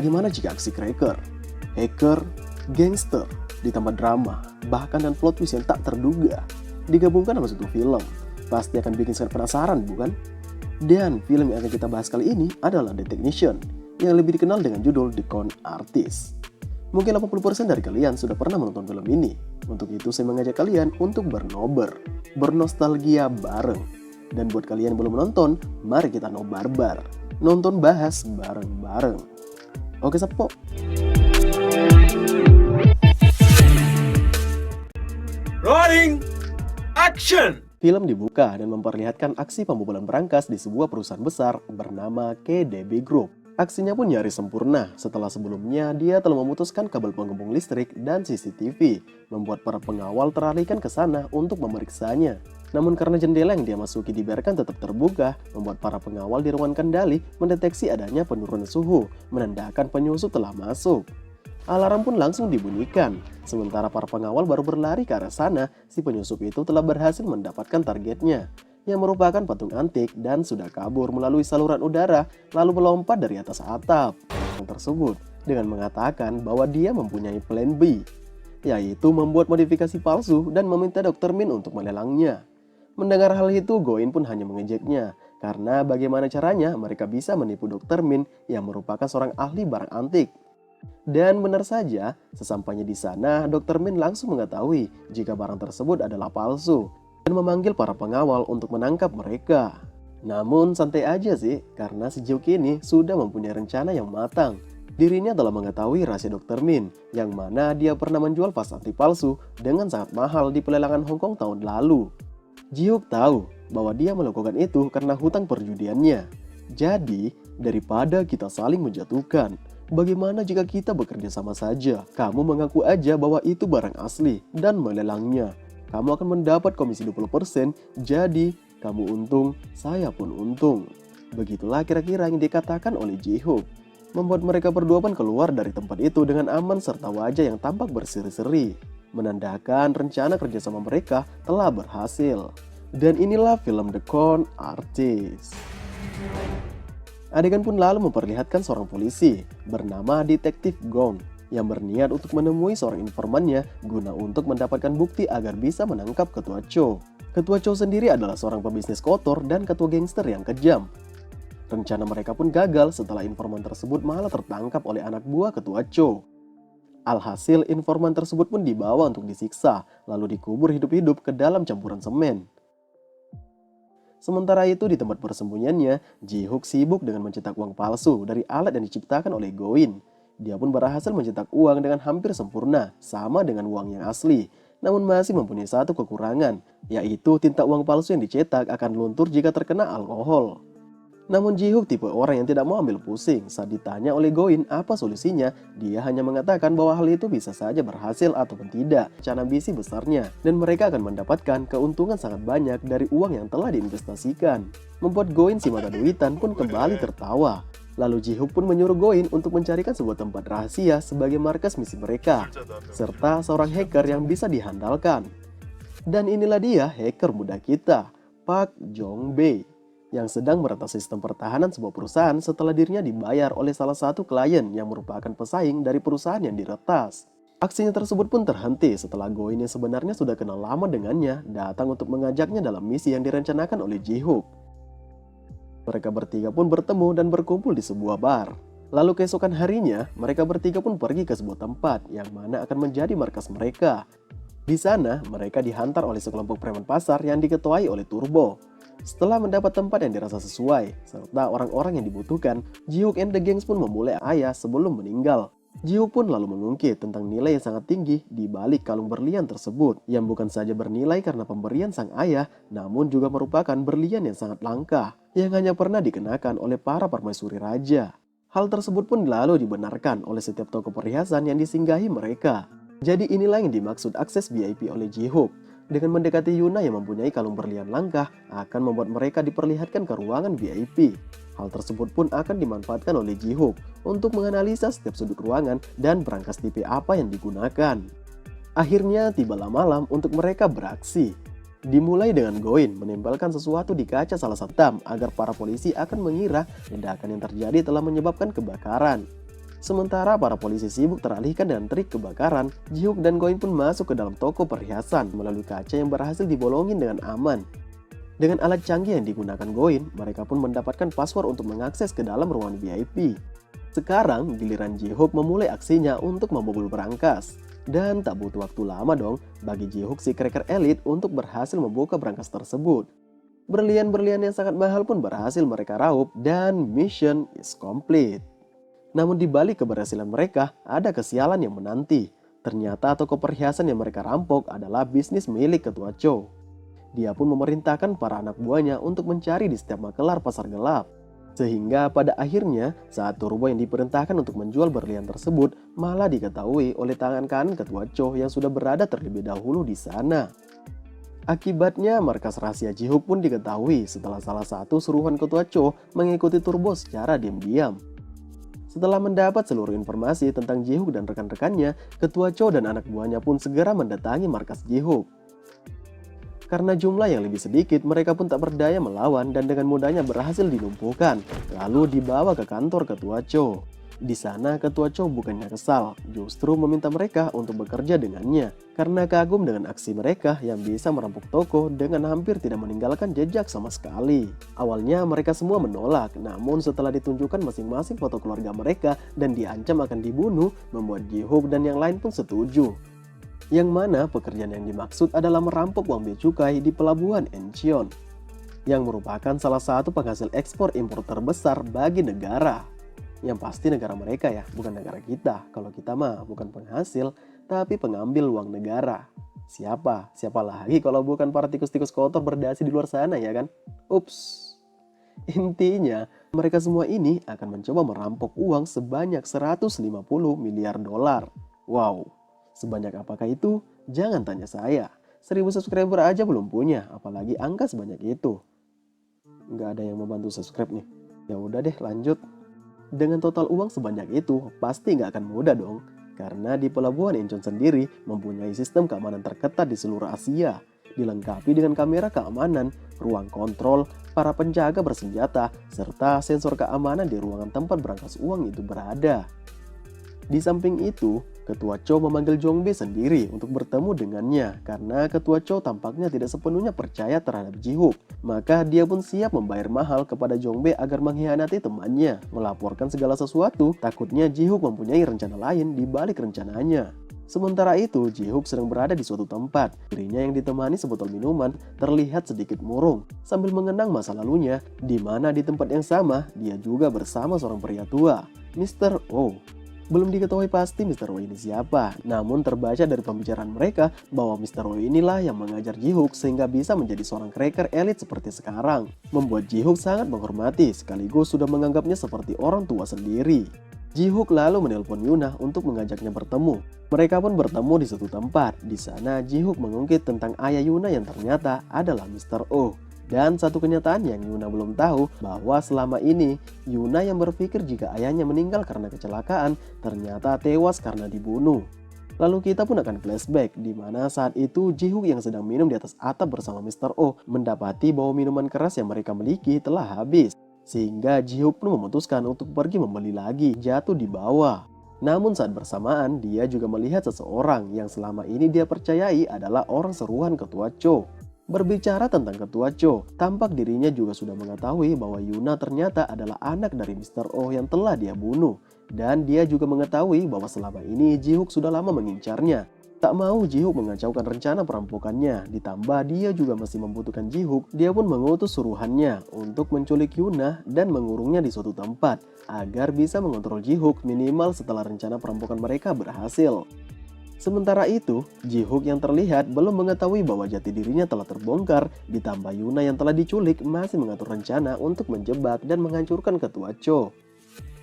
bagaimana jika aksi cracker, hacker, gangster, ditambah drama, bahkan dan plot twist yang tak terduga digabungkan dalam satu film? Pasti akan bikin sangat penasaran, bukan? Dan film yang akan kita bahas kali ini adalah The Technician, yang lebih dikenal dengan judul The Con Artist. Mungkin 80% dari kalian sudah pernah menonton film ini. Untuk itu saya mengajak kalian untuk bernostalgia bareng. Dan buat kalian yang belum menonton, mari kita nobarbar, nonton bahas bareng-bareng. Oke Sapo. Rolling action. Film dibuka dan memperlihatkan aksi pembobolan berangkas di sebuah perusahaan besar bernama KDB Group. Aksinya pun nyaris sempurna setelah sebelumnya dia telah memutuskan kabel penghubung listrik dan CCTV, membuat para pengawal teralihkan ke sana untuk memeriksanya. Namun karena jendela yang dia masuki dibiarkan tetap terbuka, membuat para pengawal di ruangan kendali mendeteksi adanya penurunan suhu, menandakan penyusup telah masuk. Alarm pun langsung dibunyikan. Sementara para pengawal baru berlari ke arah sana, si penyusup itu telah berhasil mendapatkan targetnya, yang merupakan patung antik dan sudah kabur melalui saluran udara lalu melompat dari atas atap yang tersebut dengan mengatakan bahwa dia mempunyai plan B, yaitu membuat modifikasi palsu dan meminta Dr. Min untuk melelangnya. Mendengar hal itu, Goin pun hanya mengejeknya, karena bagaimana caranya mereka bisa menipu Dr. Min yang merupakan seorang ahli barang antik. Dan benar saja, sesampainya di sana, Dr. Min langsung mengetahui jika barang tersebut adalah palsu dan memanggil para pengawal untuk menangkap mereka. Namun santai aja sih, karena si Jiuk ini sudah mempunyai rencana yang matang. Dirinya telah mengetahui rahasia Dr. Min, yang mana dia pernah menjual vas antik palsu dengan sangat mahal di pelelangan Hong Kong tahun lalu. Jiuk tahu bahwa dia melakukan itu karena hutang perjudiannya. Jadi, daripada kita saling menjatuhkan, bagaimana jika kita bekerja sama saja? Kamu mengaku aja bahwa itu barang asli dan melelangnya. Kamu akan mendapat komisi 20%, jadi kamu untung, saya pun untung. Begitulah kira-kira yang dikatakan oleh Ji-hook. Membuat mereka berdua pun keluar dari tempat itu dengan aman serta wajah yang tampak berseri-seri, menandakan rencana kerjasama mereka telah berhasil. Dan inilah film The Con Artist. Adegan pun lalu memperlihatkan seorang polisi bernama Detektif Gong yang berniat untuk menemui seorang informannya guna untuk mendapatkan bukti agar bisa menangkap Ketua Chow. Ketua Chow sendiri adalah seorang pebisnis kotor dan ketua gangster yang kejam. Rencana mereka pun gagal setelah informan tersebut malah tertangkap oleh anak buah Ketua Chow. Alhasil informan tersebut pun dibawa untuk disiksa lalu dikubur hidup-hidup ke dalam campuran semen. Sementara itu di tempat persembunyiannya, Ji-hook sibuk dengan mencetak uang palsu dari alat yang diciptakan oleh Goin. Dia pun berhasil mencetak uang dengan hampir sempurna, sama dengan uang yang asli. Namun masih mempunyai satu kekurangan, yaitu tinta uang palsu yang dicetak akan luntur jika terkena alkohol. Namun Ji-hook tipe orang yang tidak mau ambil pusing. Saat ditanya oleh Goin apa solusinya, dia hanya mengatakan bahwa hal itu bisa saja berhasil ataupun tidak, rencana ambisi besarnya, dan mereka akan mendapatkan keuntungan sangat banyak dari uang yang telah diinvestasikan. Membuat Goin si mata duitan pun kembali tertawa. Lalu Ji-hook pun menyuruh Goin untuk mencarikan sebuah tempat rahasia sebagai markas misi mereka, serta seorang hacker yang bisa dihandalkan. Dan inilah dia hacker muda kita, Park Jong-bae, yang sedang meretas sistem pertahanan sebuah perusahaan setelah dirinya dibayar oleh salah satu klien yang merupakan pesaing dari perusahaan yang diretas. Aksinya tersebut pun terhenti setelah Goin yang sebenarnya sudah kenal lama dengannya datang untuk mengajaknya dalam misi yang direncanakan oleh Ji-hook. Mereka bertiga pun bertemu dan berkumpul di sebuah bar. Lalu keesokan harinya, mereka bertiga pun pergi ke sebuah tempat yang mana akan menjadi markas mereka. Di sana, mereka dihantar oleh sekelompok preman pasar yang diketuai oleh Turbo. Setelah mendapat tempat yang dirasa sesuai, serta orang-orang yang dibutuhkan, Ji-hook and the Gangs pun memulai ayah sebelum meninggal. Ji-hook pun lalu mengungkit tentang nilai yang sangat tinggi di balik kalung berlian tersebut, yang bukan saja bernilai karena pemberian sang ayah, namun juga merupakan berlian yang sangat langka, yang hanya pernah dikenakan oleh para permaisuri raja. Hal tersebut pun lalu dibenarkan oleh setiap toko perhiasan yang disinggahi mereka. Jadi inilah yang dimaksud akses VIP oleh Ji-hook. Dengan mendekati Yuna yang mempunyai kalung berlian langka akan membuat mereka diperlihatkan ke ruangan VIP. Hal tersebut pun akan dimanfaatkan oleh Ji-hook untuk menganalisa setiap sudut ruangan dan berangkas tipe apa yang digunakan. Akhirnya tibalah malam untuk mereka beraksi. Dimulai dengan Goin menempelkan sesuatu di kaca salah satu dam agar para polisi akan mengira ledakan yang terjadi telah menyebabkan kebakaran. Sementara para polisi sibuk teralihkan dengan trik kebakaran, Ji-hook dan Go-in pun masuk ke dalam toko perhiasan melalui kaca yang berhasil dibolongin dengan aman. Dengan alat canggih yang digunakan Go-in, mereka pun mendapatkan password untuk mengakses ke dalam ruangan VIP. Sekarang giliran Ji-hook memulai aksinya untuk membobol berangkas. Dan tak butuh waktu lama dong bagi Ji-hook si cracker elit untuk berhasil membuka berangkas tersebut. Berlian-berlian yang sangat mahal pun berhasil mereka raup dan mission is complete. Namun di balik keberhasilan mereka, ada kesialan yang menanti. Ternyata toko perhiasan yang mereka rampok adalah bisnis milik Ketua Chow. Dia pun memerintahkan para anak buahnya untuk mencari di setiap makelar pasar gelap. Sehingga pada akhirnya saat Turbo yang diperintahkan untuk menjual berlian tersebut malah diketahui oleh tangan kanan Ketua Chow yang sudah berada terlebih dahulu di sana. Akibatnya markas rahasia Ji-hook pun diketahui setelah salah satu suruhan Ketua Chow mengikuti Turbo secara diam-diam. Setelah mendapat seluruh informasi tentang Ji-hook dan rekan-rekannya, Ketua Chow dan anak buahnya pun segera mendatangi markas Ji-hook. Karena jumlah yang lebih sedikit, mereka pun tak berdaya melawan dan dengan mudahnya berhasil dilumpuhkan, lalu dibawa ke kantor Ketua Chow. Di sana Ketua Chow bukannya kesal, justru meminta mereka untuk bekerja dengannya karena kagum dengan aksi mereka yang bisa merampok toko dengan hampir tidak meninggalkan jejak sama sekali. Awalnya mereka semua menolak, namun setelah ditunjukkan masing-masing foto keluarga mereka dan diancam akan dibunuh, membuat Ji-hook dan yang lain pun setuju. Yang mana pekerjaan yang dimaksud adalah merampok uang bea cukai di pelabuhan Incheon, yang merupakan salah satu penghasil ekspor impor terbesar bagi negara. Yang pasti negara mereka ya, bukan negara kita. Kalau kita mah bukan penghasil, tapi pengambil uang negara. Siapa? Siapa lagi kalau bukan para tikus-tikus kotor berdasi di luar sana ya kan? Ups. Intinya, mereka semua ini akan mencoba merampok uang sebanyak 150 miliar dolar. Wow, sebanyak apakah itu? Jangan tanya saya. 1000 subscriber aja belum punya, apalagi angka sebanyak itu. Nggak ada yang membantu subscribe nih. Ya udah deh, lanjut. Dengan total uang sebanyak itu, pasti nggak akan mudah dong. Karena di pelabuhan Incheon sendiri mempunyai sistem keamanan terketat di seluruh Asia. Dilengkapi dengan kamera keamanan, ruang kontrol, para penjaga bersenjata, serta sensor keamanan di ruangan tempat berangkas uang itu berada. Di samping itu, Ketua Chow memanggil Jong Bae sendiri untuk bertemu dengannya karena Ketua Chow tampaknya tidak sepenuhnya percaya terhadap Ji-hook. Maka dia pun siap membayar mahal kepada Jong Bae agar mengkhianati temannya, melaporkan segala sesuatu, takutnya Ji-hook mempunyai rencana lain di balik rencananya. Sementara itu, Ji-hook sedang berada di suatu tempat. Dirinya yang ditemani sebotol minuman terlihat sedikit murung sambil mengenang masa lalunya, di mana di tempat yang sama dia juga bersama seorang pria tua, Mr. Oh. Belum diketahui pasti Mr. Oh ini siapa, namun terbaca dari pembicaraan mereka bahwa Mr. Oh inilah yang mengajar Ji-hook sehingga bisa menjadi seorang cracker elit seperti sekarang. Membuat Ji-hook sangat menghormati sekaligus sudah menganggapnya seperti orang tua sendiri. Ji-hook lalu menelpon Yuna untuk mengajaknya bertemu. Mereka pun bertemu di suatu tempat. Di sana Ji-hook mengungkit tentang ayah Yuna yang ternyata adalah Mr. Oh. Dan satu kenyataan yang Yuna belum tahu bahwa selama ini Yuna yang berpikir jika ayahnya meninggal karena kecelakaan ternyata tewas karena dibunuh. Lalu kita pun akan flashback di mana saat itu Ji-hook yang sedang minum di atas atap bersama Mr. Oh mendapati bahwa minuman keras yang mereka miliki telah habis. Sehingga Ji-hook pun memutuskan untuk pergi membeli lagi, jatuh di bawah. Namun saat bersamaan dia juga melihat seseorang yang selama ini dia percayai adalah orang seruan Ketua Chow. Berbicara tentang Ketua Chow, tampak dirinya juga sudah mengetahui bahwa Yuna ternyata adalah anak dari Mr. Oh yang telah dia bunuh. Dan dia juga mengetahui bahwa selama ini Ji-hook sudah lama mengincarnya. Tak mau Ji-hook mengacaukan rencana perampokannya, ditambah dia juga masih membutuhkan Ji-hook, dia pun mengutus suruhannya untuk menculik Yuna dan mengurungnya di suatu tempat agar bisa mengontrol Ji-hook minimal setelah rencana perampokan mereka berhasil. Sementara itu, Ji-hook yang terlihat belum mengetahui bahwa jati dirinya telah terbongkar, ditambah Yuna yang telah diculik masih mengatur rencana untuk menjebak dan menghancurkan Ketua Chow.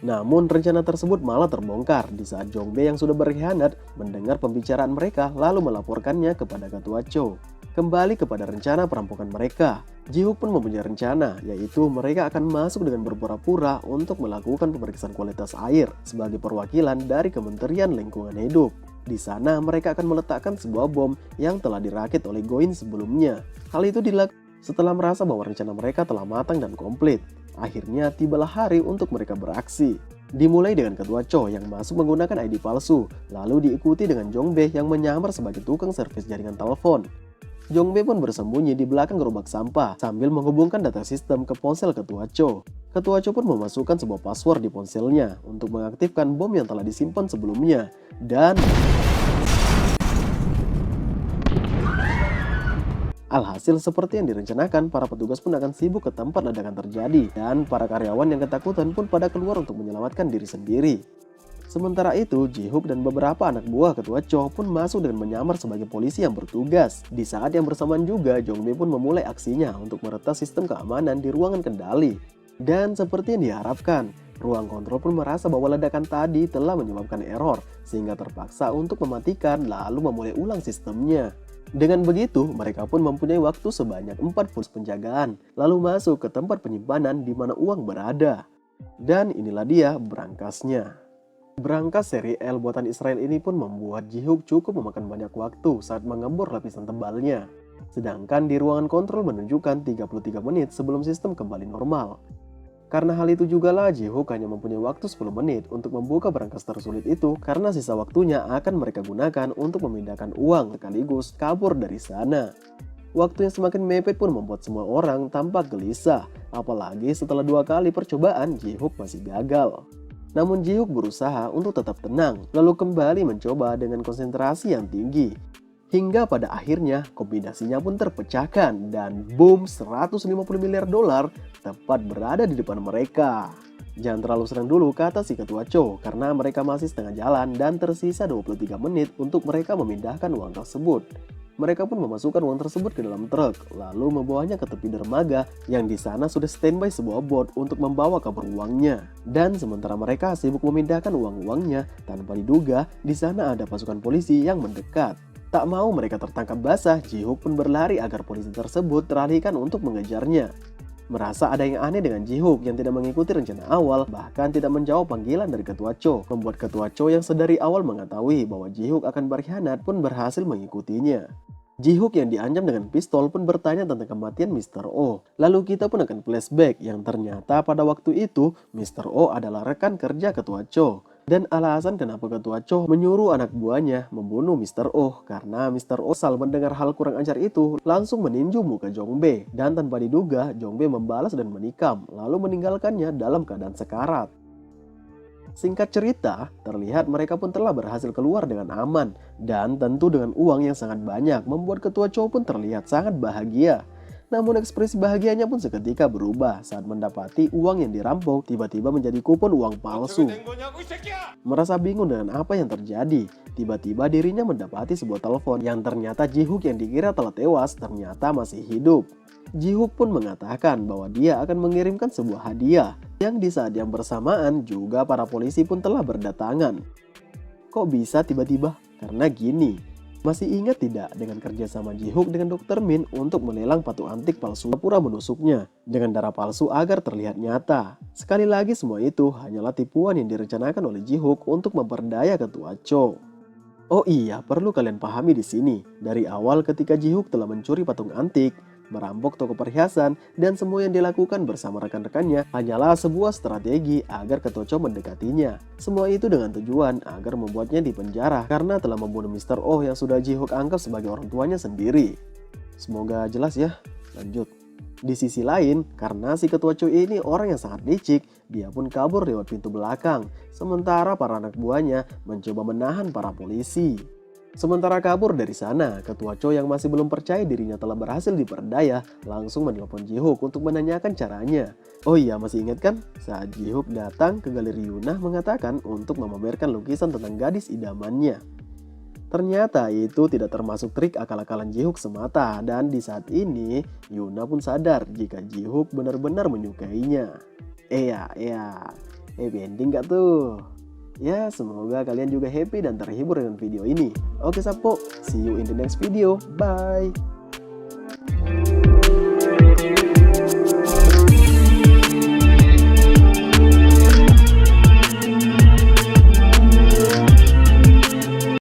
Namun rencana tersebut malah terbongkar di saat Jong Bae yang sudah berkhianat mendengar pembicaraan mereka lalu melaporkannya kepada Ketua Chow. Kembali kepada rencana perampokan mereka, Ji-hook pun mempunyai rencana, yaitu mereka akan masuk dengan berpura-pura untuk melakukan pemeriksaan kualitas air sebagai perwakilan dari Kementerian Lingkungan Hidup. Di sana mereka akan meletakkan sebuah bom yang telah dirakit oleh Go-in sebelumnya. Hal itu dilakukan setelah merasa bahwa rencana mereka telah matang dan komplit. Akhirnya tibalah hari untuk mereka beraksi. Dimulai dengan Ketua Cho yang masuk menggunakan ID palsu, lalu diikuti dengan Jong Bae yang menyamar sebagai tukang servis jaringan telepon. Jong Bae pun bersembunyi di belakang gerobak sampah sambil menghubungkan data sistem ke ponsel Ketua Cho. Ketua Cho pun memasukkan sebuah password di ponselnya untuk mengaktifkan bom yang telah disimpan sebelumnya. Dan alhasil seperti yang direncanakan, para petugas pun akan sibuk ke tempat ledakan terjadi dan para karyawan yang ketakutan pun pada keluar untuk menyelamatkan diri sendiri. Sementara itu, Ji-hook dan beberapa anak buah Ketua Cho pun masuk dengan menyamar sebagai polisi yang bertugas. Di saat yang bersamaan juga, Jong Bae pun memulai aksinya untuk meretas sistem keamanan di ruangan kendali. Dan seperti yang diharapkan, ruang kontrol pun merasa bahwa ledakan tadi telah menyebabkan error, sehingga terpaksa untuk mematikan lalu memulai ulang sistemnya. Dengan begitu, mereka pun mempunyai waktu sebanyak 40 penjagaan, lalu masuk ke tempat penyimpanan di mana uang berada. Dan inilah dia berangkasnya. Berangkas seri L buatan Israel ini pun membuat Ji-hook cukup memakan banyak waktu saat mengembur lapisan tebalnya. Sedangkan di ruangan kontrol menunjukkan 33 menit sebelum sistem kembali normal. Karena hal itu jugalah Ji-hook hanya mempunyai waktu 10 menit untuk membuka berangkas tersulit itu karena sisa waktunya akan mereka gunakan untuk memindahkan uang sekaligus kabur dari sana. Waktu yang semakin mepet pun membuat semua orang tampak gelisah, apalagi setelah 2 kali percobaan Ji-hook masih gagal. Namun Ji-hook berusaha untuk tetap tenang, lalu kembali mencoba dengan konsentrasi yang tinggi. Hingga pada akhirnya kombinasinya pun terpecahkan dan boom, 150 miliar dolar tepat berada di depan mereka. Jangan terlalu senang dulu, kata si Ketua Cho, karena mereka masih setengah jalan dan tersisa 23 menit untuk mereka memindahkan uang tersebut. Mereka pun memasukkan uang tersebut ke dalam truk, lalu membawanya ke tepi dermaga yang di sana sudah standby sebuah bot untuk membawa kabur uangnya. Dan sementara mereka sibuk memindahkan uang-uangnya, tanpa diduga di sana ada pasukan polisi yang mendekat. Tak mau mereka tertangkap basah, Ji-hook pun berlari agar polisi tersebut teralihkan untuk mengejarnya. Merasa ada yang aneh dengan Ji-hook yang tidak mengikuti rencana awal, bahkan tidak menjawab panggilan dari Ketua Cho, membuat Ketua Cho yang sedari awal mengetahui bahwa Ji-hook akan berkhianat pun berhasil mengikutinya. Ji-hook yang diancam dengan pistol pun bertanya tentang kematian Mr. Oh. Lalu kita pun akan flashback yang ternyata pada waktu itu Mr. Oh adalah rekan kerja Ketua Cho. Dan alasan kenapa Ketua Cho menyuruh anak buahnya membunuh Mr. Oh karena Mr. Oh saat mendengar hal kurang ajar itu langsung meninju muka Jong Bae. Dan tanpa diduga Jong Bae membalas dan menikam lalu meninggalkannya dalam keadaan sekarat. Singkat cerita, terlihat mereka pun telah berhasil keluar dengan aman dan tentu dengan uang yang sangat banyak membuat Ketua Cho pun terlihat sangat bahagia. Namun ekspresi bahagianya pun seketika berubah saat mendapati uang yang dirampok tiba-tiba menjadi kupon uang palsu. Merasa bingung dengan apa yang terjadi, tiba-tiba dirinya mendapati sebuah telepon yang ternyata Ji-hook yang dikira telah tewas ternyata masih hidup. Ji-hook pun mengatakan bahwa dia akan mengirimkan sebuah hadiah yang di saat yang bersamaan juga para polisi pun telah berdatangan. Kok bisa tiba-tiba? Karena gini, masih ingat tidak dengan kerjasama Ji-hook dengan Dr. Min untuk melelang patung antik palsu pura menusuknya dengan darah palsu agar terlihat nyata. Sekali lagi semua itu hanyalah tipuan yang direncanakan oleh Ji-hook untuk memperdaya Ketua Cho. Oh iya, perlu kalian pahami di sini. Dari awal ketika Ji-hook telah mencuri patung antik, merampok toko perhiasan, dan semua yang dilakukan bersama rekan-rekannya hanyalah sebuah strategi agar Ketua Cho mendekatinya. Semua itu dengan tujuan agar membuatnya dipenjara karena telah membunuh Mr. Oh yang sudah Ji-hook anggap sebagai orang tuanya sendiri. Semoga jelas ya. Lanjut. Di sisi lain, karena si Ketua Cho ini orang yang sangat licik, dia pun kabur lewat pintu belakang, sementara para anak buahnya mencoba menahan para polisi. Sementara kabur dari sana, Ketua Cho yang masih belum percaya dirinya telah berhasil diperdaya langsung menelpon Ji-hook untuk menanyakan caranya. Oh iya, masih ingat kan? Saat Ji-hook datang ke galeri Yuna mengatakan untuk memamerkan lukisan tentang gadis idamannya. Ternyata itu tidak termasuk trik akal-akalan Ji-hook semata, dan di saat ini Yuna pun sadar jika Ji-hook benar-benar menyukainya. Happy ending gak tuh? Ya, semoga kalian juga happy dan terhibur dengan video ini. Oke Sapo, see you in the next video. Bye!